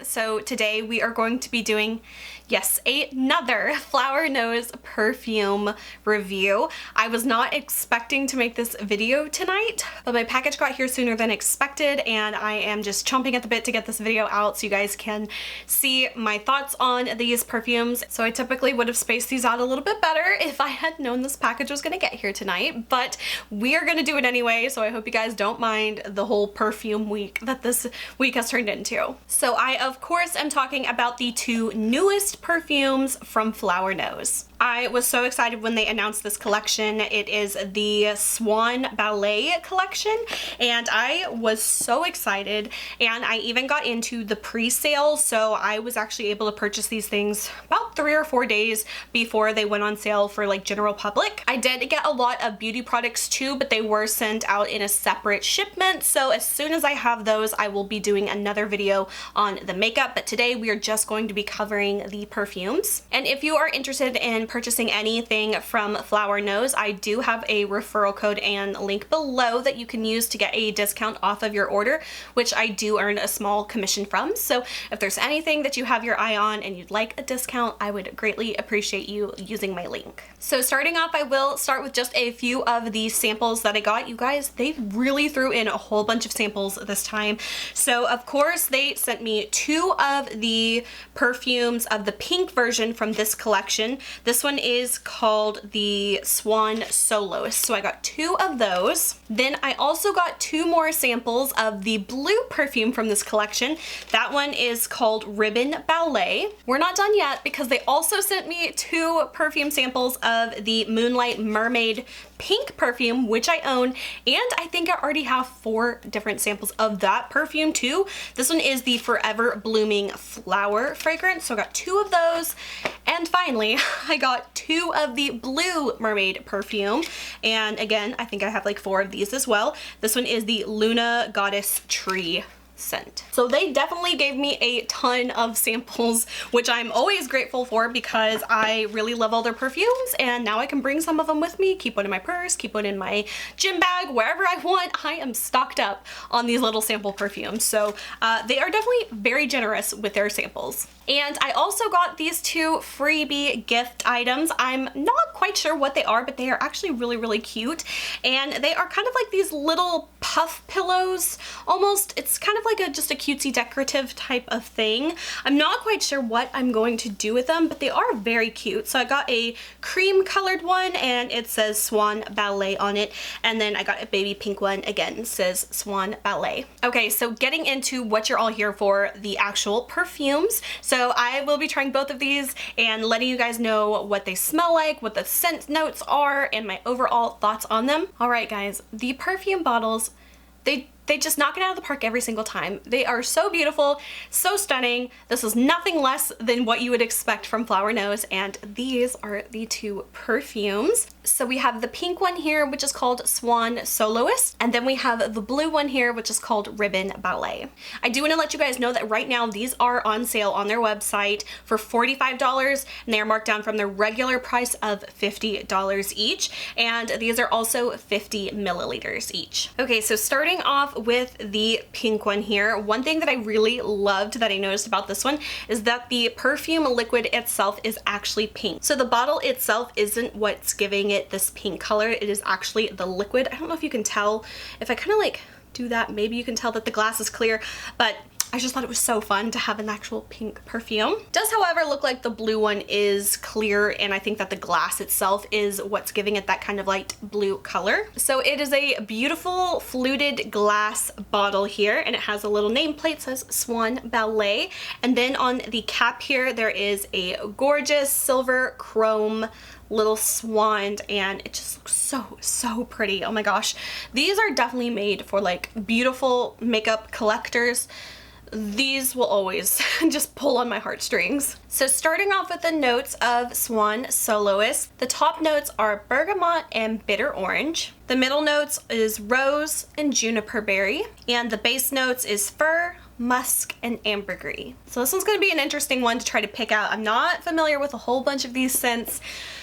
So today we are going to be doing, yes, another Flower Nose perfume review. I was not expecting to make this video tonight, but my package got here sooner than expected and I am just chomping at the bit to get this video out so you guys can see my thoughts on these perfumes. So I typically would have spaced these out a little bit better if I had known this package was going to get here tonight, but we are going to do it anyway, so I hope you guys don't mind the whole perfume week that this week has turned into. So I of course am talking about the two newest perfumes from Flower Nose. I was so excited when they announced this collection. It is the Swan Ballet collection and I was so excited, and I even got into the pre-sale, so I was actually able to purchase these things about 3 or 4 days before they went on sale for like general public. I did get a lot of beauty products too, but they were sent out in a separate shipment, so as soon as I have those I will be doing another video on the makeup, but today we are just going to be covering the perfumes. And if you are interested in purchasing anything from Flower Nose, I do have a referral code and link below that you can use to get a discount off of your order, which I do earn a small commission from. So if there's anything that you have your eye on and you'd like a discount, I would greatly appreciate you using my link. So starting off, I will start with just a few of the samples that I got. You guys, they really threw in a whole bunch of samples this time. So of course they sent me 2 of the perfumes of the pink version from this collection. This one is called the Swan Soloist, so I got 2 of those. Then I also got 2 more samples of the blue perfume from this collection. That one is called Ribbon Ballet. We're not done yet because they also sent me 2 perfume samples of the Moonlight Mermaid pink perfume, which I own, and I think I already have 4 different samples of that perfume too. This one is the Forever Blooming Flower fragrance, so I got 2 of those. And finally, I got 2 of the Blue Mermaid perfume, and again, I think I have like 4 of these as well. This one is the Luna Goddess Tree scent. So they definitely gave me a ton of samples, which I'm always grateful for because I really love all their perfumes, and now I can bring some of them with me, keep one in my purse, keep one in my gym bag, wherever I want. I am stocked up on these little sample perfumes. So they are definitely very generous with their samples. And I also got these 2 freebie gift items. I'm not quite sure what they are, but they are actually really, really cute. And they are kind of like these little puff pillows almost. It's kind of like just a cutesy decorative type of thing. I'm not quite sure what I'm going to do with them, but they are very cute. So I got a cream colored one and it says Swan Ballet on it. And then I got a baby pink one, again, it says Swan Ballet. Okay, so getting into what you're all here for, the actual perfumes. So I will be trying both of these and letting you guys know what they smell like, what the scent notes are, and my overall thoughts on them. All right, guys, the perfume bottles, they just knock it out of the park every single time. They are so beautiful, so stunning. This is nothing less than what you would expect from Flower Nose, and these are the 2 perfumes. So we have the pink one here, which is called Swan Soloist, and then we have the blue one here, which is called Ribbon Ballet. I do want to let you guys know that right now these are on sale on their website for $45, and they are marked down from their regular price of $50 each, and these are also 50 milliliters each. Okay, so starting off with the pink one here, one thing that I really loved that I noticed about this one is that the perfume liquid itself is actually pink. So the bottle itself isn't what's giving it this pink color, it is actually the liquid. I don't know if you can tell. If I kind of like do that, maybe you can tell that the glass is clear, but I just thought it was so fun to have an actual pink perfume. It does, however, look like the blue one is clear, and I think that the glass itself is what's giving it that kind of light blue color. So it is a beautiful fluted glass bottle here, and it has a little nameplate, says Swan Ballet. And then on the cap here, there is a gorgeous silver chrome little swan, and it just looks so pretty. Oh my gosh. These are definitely made for like beautiful makeup collectors. These will always just pull on my heartstrings. So starting off with the notes of Swan Soloist, the top notes are bergamot and bitter orange. The middle notes is rose and juniper berry. And the base notes is fir, musk, and ambergris. So this one's gonna be an interesting one to try to pick out. I'm not familiar with a whole bunch of these scents,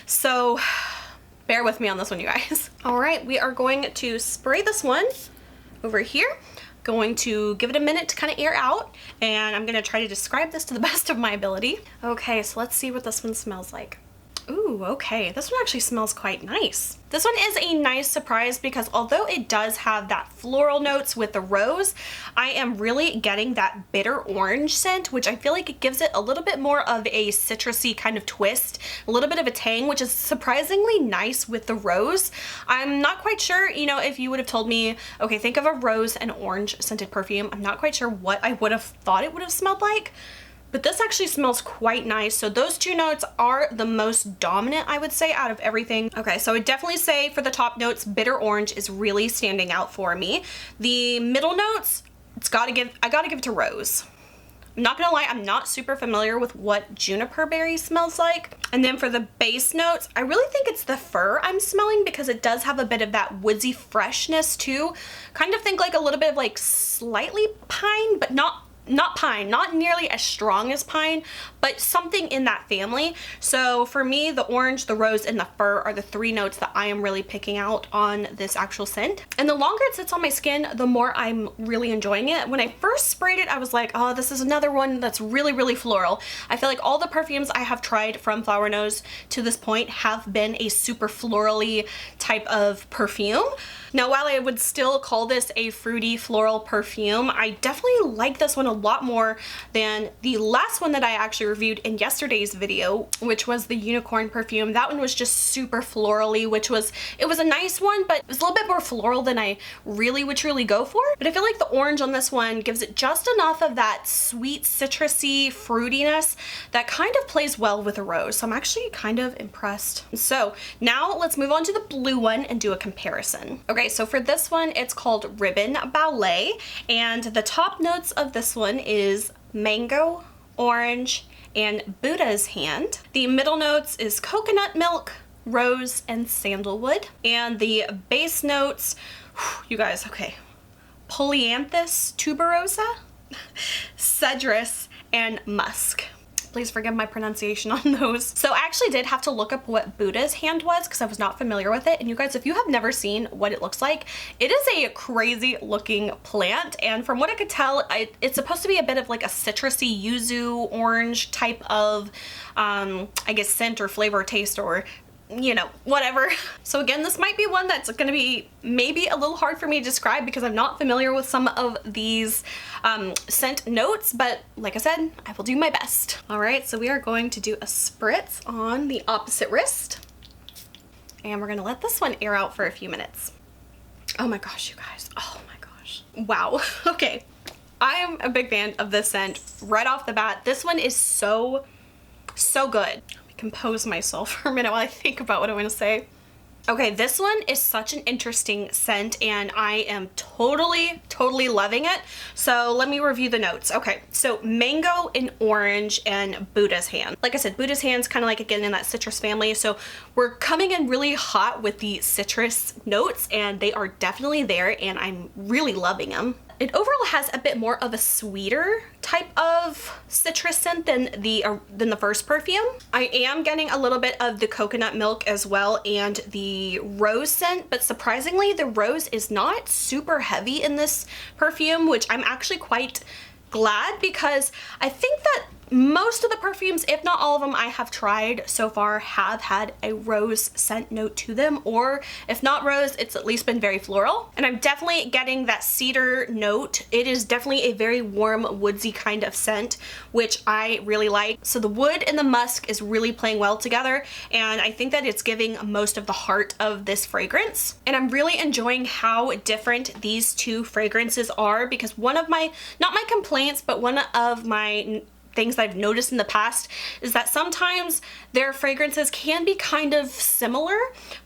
so bear with me on this one, you guys. All right, we are going to spray this one over here. going to give it a minute to kind of air out, and I'm gonna try to describe this to the best of my ability. Okay, so let's see what this one smells like. Ooh, okay, this one actually smells quite nice. This one is a nice surprise because although it does have that floral notes with the rose, I am really getting that bitter orange scent, which I feel like it gives it a little bit more of a citrusy kind of twist, a little bit of a tang, which is surprisingly nice with the rose. I'm not quite sure, you know, if you would have told me, okay, think of a rose and orange scented perfume, I'm not quite sure what I would have thought it would have smelled like. But this actually smells quite nice. So those two notes are the most dominant, I would say, out of everything. Okay, so I would definitely say for the top notes, bitter orange is really standing out for me. The middle notes, I gotta give it to rose. I'm not gonna lie, I'm not super familiar with what juniper berry smells like. And then for the base notes, I really think it's the fir I'm smelling because it does have a bit of that woodsy freshness too. Kind of think like a little bit of like slightly pine, but not pine, not nearly as strong as pine, but something in that family. So for me, the orange, the rose, and the fir are the three notes that I am really picking out on this actual scent. And the longer it sits on my skin, the more I'm really enjoying it. When I first sprayed it, I was like, oh, this is another one that's really, really floral. I feel like all the perfumes I have tried from Flower Nose to this point have been a super florally type of perfume. Now, while I would still call this a fruity floral perfume, I definitely like this one a lot more than the last one that I actually reviewed in yesterday's video, which was the unicorn perfume. That one was just super florally, it was a nice one, but it was a little bit more floral than I really would truly go for. But I feel like the orange on this one gives it just enough of that sweet citrusy fruitiness that kind of plays well with a rose. So I'm actually kind of impressed. So now let's move on to the blue one and do a comparison. Okay, so for this one, it's called Ribbon Ballet, and the top notes of this one is mango, orange, and Buddha's hand. The middle notes is coconut milk, rose, and sandalwood. And the base notes, you guys, okay, polyanthus tuberosa, cedrus, and musk. Please forgive my pronunciation on those. So I actually did have to look up what Buddha's hand was because I was not familiar with it. And you guys, if you have never seen what it looks like, it is a crazy looking plant. And from what I could tell, it's supposed to be a bit of like a citrusy yuzu orange type of, I guess, scent or flavor or taste or, you know, whatever. So again, this might be one that's gonna be maybe a little hard for me to describe because I'm not familiar with some of these scent notes, but like I said, I will do my best. All right, so we are going to do a spritz on the opposite wrist, and we're gonna let this one air out for a few minutes. Oh my gosh, you guys, oh my gosh. Wow, okay. I am a big fan of this scent right off the bat. This one is so good. Compose myself for a minute while I think about what I want to say. Okay, this one is such an interesting scent and I am totally loving it. So let me review the notes. Okay, so mango and orange and Buddha's hand. Like I said, Buddha's hand's kind of like again in that citrus family. So we're coming in really hot with the citrus notes and they are definitely there and I'm really loving them. It overall has a bit more of a sweeter type of citrus scent than the first perfume. I am getting a little bit of the coconut milk as well and the rose scent, but surprisingly the rose is not super heavy in this perfume, which I'm actually quite glad because I think that most of the perfumes, if not all of them I have tried so far, have had a rose scent note to them, or if not rose, it's at least been very floral. And I'm definitely getting that cedar note. It is definitely a very warm, woodsy kind of scent, which I really like. So the wood and the musk is really playing well together, and I think that it's giving most of the heart of this fragrance. And I'm really enjoying how different these two fragrances are because one of my, not my complaints, but one of my things that I've noticed in the past is that sometimes their fragrances can be kind of similar,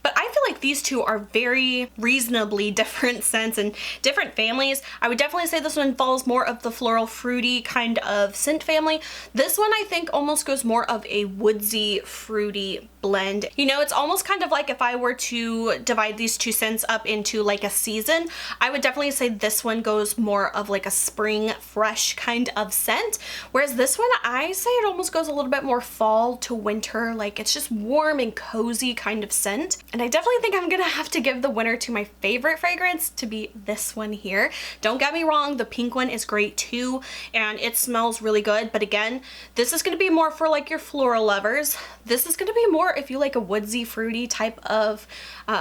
but I feel like these two are very reasonably different scents and different families. I would definitely say this one falls more of the floral fruity kind of scent family. This one I think almost goes more of a woodsy fruity blend. You know, it's almost kind of like if I were to divide these two scents up into like a season, I would definitely say this one goes more of like a spring fresh kind of scent, whereas this one I say it almost goes a little bit more fall to winter, like it's just warm and cozy kind of scent. And I definitely think I'm gonna have to give the winner to my favorite fragrance to be this one here. Don't get me wrong, the pink one is great too, and it smells really good, but again, this is gonna be more for like your floral lovers. This is gonna be more if you like a woodsy, fruity type of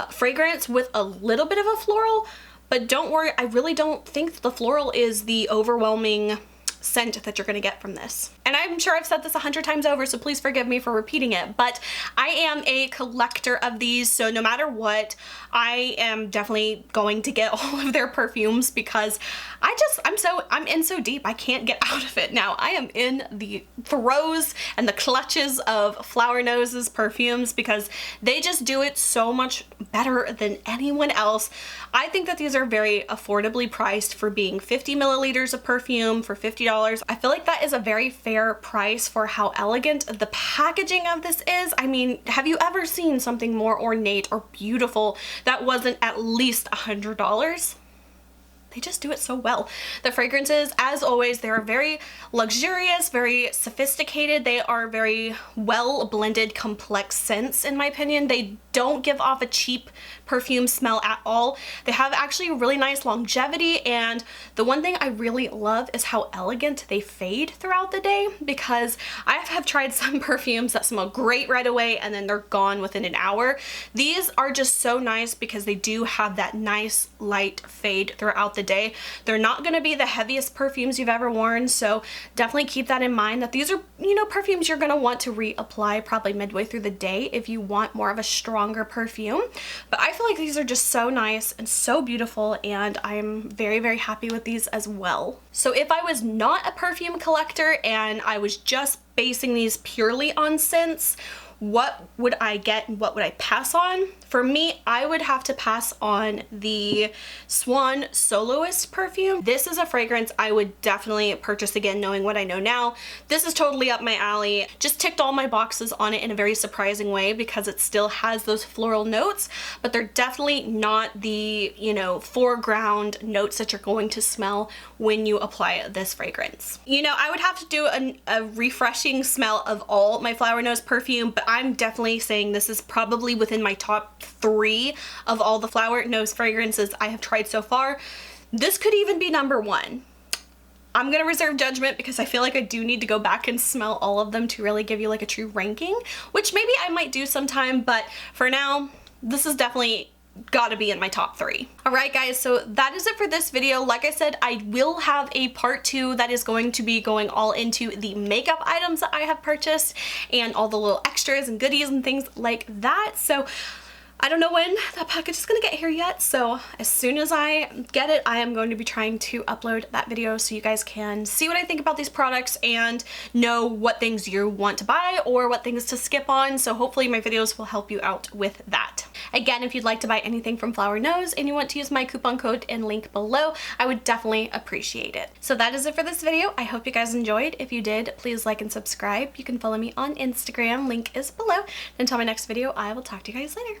fragrance with a little bit of a floral, but don't worry, I really don't think the floral is the overwhelming scent that you're gonna get from this. And I'm sure I've said this 100 times over, so please forgive me for repeating it, but I am a collector of these, so no matter what, I am definitely going to get all of their perfumes because I'm in so deep, I can't get out of it now. I am in the throes and the clutches of Flower Nose's perfumes because they just do it so much better than anyone else. I think that these are very affordably priced for being 50 milliliters of perfume for $50. I feel like that is a very fair price for how elegant the packaging of this is. I mean, have you ever seen something more ornate or beautiful that wasn't at least $100? They just do it so well. The fragrances, as always, they're very luxurious, very sophisticated. They are very well blended, complex scents, in my opinion. They don't give off a cheap perfume smell at all. They have actually really nice longevity, and the one thing I really love is how elegant they fade throughout the day, because I have tried some perfumes that smell great right away and then they're gone within an hour. These are just so nice because they do have that nice light fade throughout the day. They're not going to be the heaviest perfumes you've ever worn, so definitely keep that in mind, that these are, you know, perfumes you're going to want to reapply probably midway through the day if you want more of a stronger perfume. But I feel like these are just so nice and so beautiful, and I'm very, very happy with these as well. So if I was not a perfume collector and I was just basing these purely on scents, what would I get and what would I pass on? For me, I would have to pass on the Swan Soloist perfume. This is a fragrance I would definitely purchase again, knowing what I know now. This is totally up my alley. Just ticked all my boxes on it in a very surprising way because it still has those floral notes, but they're definitely not the, you know, foreground notes that you're going to smell when you apply this fragrance. You know, I would have to do a refreshing smell of all my Flower Nose perfume, but I'm definitely saying this is probably within my top 3 of all the Flower Nose fragrances I have tried so far. This could even be number 1. I'm gonna reserve judgment because I feel like I do need to go back and smell all of them to really give you like a true ranking, which maybe I might do sometime, but for now, this is definitely gotta be in my top 3. Alright guys, so that is it for this video. Like I said, I will have a part 2 that is going to be going all into the makeup items that I have purchased and all the little extras and goodies and things like that. So I don't know when that package is gonna get here yet, so as soon as I get it, I am going to be trying to upload that video so you guys can see what I think about these products and know what things you want to buy or what things to skip on, so hopefully my videos will help you out with that. Again, if you'd like to buy anything from Flower Nose and you want to use my coupon code and link below, I would definitely appreciate it. So that is it for this video. I hope you guys enjoyed. If you did, please like and subscribe. You can follow me on Instagram, link is below. Until my next video, I will talk to you guys later.